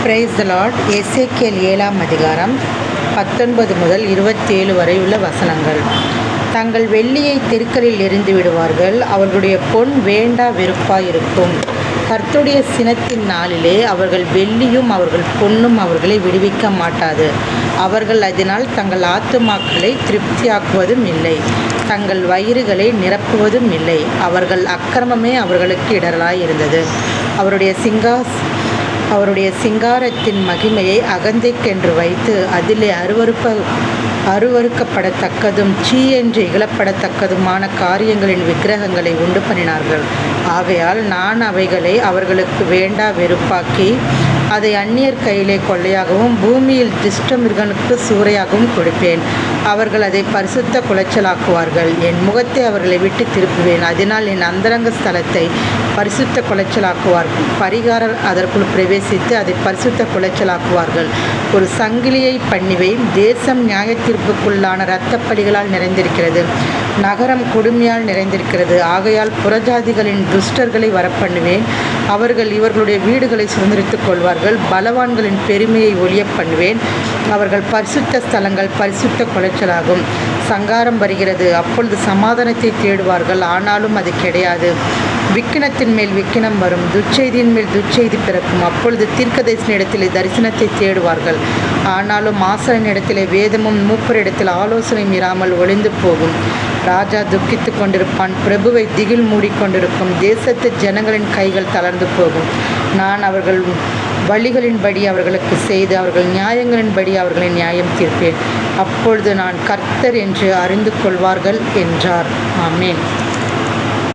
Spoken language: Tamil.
Praise the Lord. எசேக்கியேல் 7ஆம் அதிகாரம் 19 முதல் 27 வரை உள்ள வசனங்கள். தங்கள் வெள்ளியை தெருக்களில் எறிந்து விடுவார்கள், அவர்களுடைய பொன் வேண்டா வெறுப்பாயிருக்கும். கர்த்தருடைய சினத்தின் நாளிலே அவர்கள் வெள்ளியும் அவர்கள் பொன்னும் அவர்களை விடுவிக்க மாட்டாது. அவர்கள் அதனால் தங்கள் ஆத்துமாக்களை திருப்தியாக்குவதும் இல்லை, தங்கள் வயிறுகளை நிரப்புவதும் இல்லை. அவர்கள் அக்கிரமமே அவர்களுக்கு இடரலாய் இருந்தது. அவருடைய சிங்காரத்தின் மகிமையை அகந்தைக்கென்று வைத்து அதிலே அருவருக்கப்படத்தக்கதும் சீ என்று இகழப்படத்தக்கதுமான காரியங்களின் விக்கிரகங்களை உண்டு பண்ணினார்கள். ஆகையால் நான் அவைகளை அவர்களுக்கு வேண்டா வெறுப்பாக்கி அதை அந்நியர் கையிலே கொள்ளையாகவும் பூமியில் துஷ்டமிருகனுக்கு சூறையாகவும் கொடுப்பேன். அவர்கள் அதை பரிசுத்த குலைச்சலாக்குவார்கள். என் முகத்தை அவர்களை விட்டு திருப்புவேன். அதனால் என் அந்தரங்க ஸ்தலத்தை பரிசுத்த குலைச்சலாக்குவார்கள். பரிகாரர் அதற்குள் பிரவேசித்து அதை பரிசுத்த குலைச்சலாக்குவார்கள். ஒரு சங்கிலியை பண்ணிவையும். தேசம் நியாய தீர்ப்புக்குள்ளான இரத்தப்பழிகளால் நிறைந்திருக்கிறது, நகரம் கொடுமையால் நிறைந்திருக்கிறது. ஆகையால் புறஜாதிகளின் துஷ்டர்களை வரப்பண்ணுவேன். அவர்கள் இவர்களுடைய வீடுகளை சுதந்திரித்துக் கொள்வார்கள். பலவான்களின் பெருமையை ஒழிய பண்ணுவேன். அவர்கள் பரிசுத்த ஸ்தலங்கள் பரிசுத்த குலைச்சலாகும். சங்காரம் வருகிறது, அப்பொழுது சமாதானத்தை தேடுவார்கள், ஆனாலும் அது கிடையாது. விக்கினத்தின் மேல் விக்கினம் வரும், துச்செய்தியின் மேல் துச்செய்தி பிறக்கும். அப்பொழுது தீர்க்கதரிசனிடத்திலே தரிசனத்தை தேடுவார்கள், ஆனாலும் ஆசாரியனிடத்திலே வேதமும் மூப்பரிடத்தில் ஆலோசனை மீறாமல் ஒளிந்து போகும். ராஜா துக்கித்து கொண்டிருப்பான், பிரபுவை திகில் மூடிக்கொண்டிருக்கும். தேசத்து ஜனங்களின் கைகள் தளர்ந்து போகும். நான் அவர்கள் வழிகளின்படி அவர்களுக்கு செய்து அவர்கள் நியாயங்களின்படி அவர்களை நியாயம் தீர்ப்பேன். அப்பொழுது நான் கர்த்தர் என்று அறிந்து கொள்வார்கள் என்றார். ஆமென்.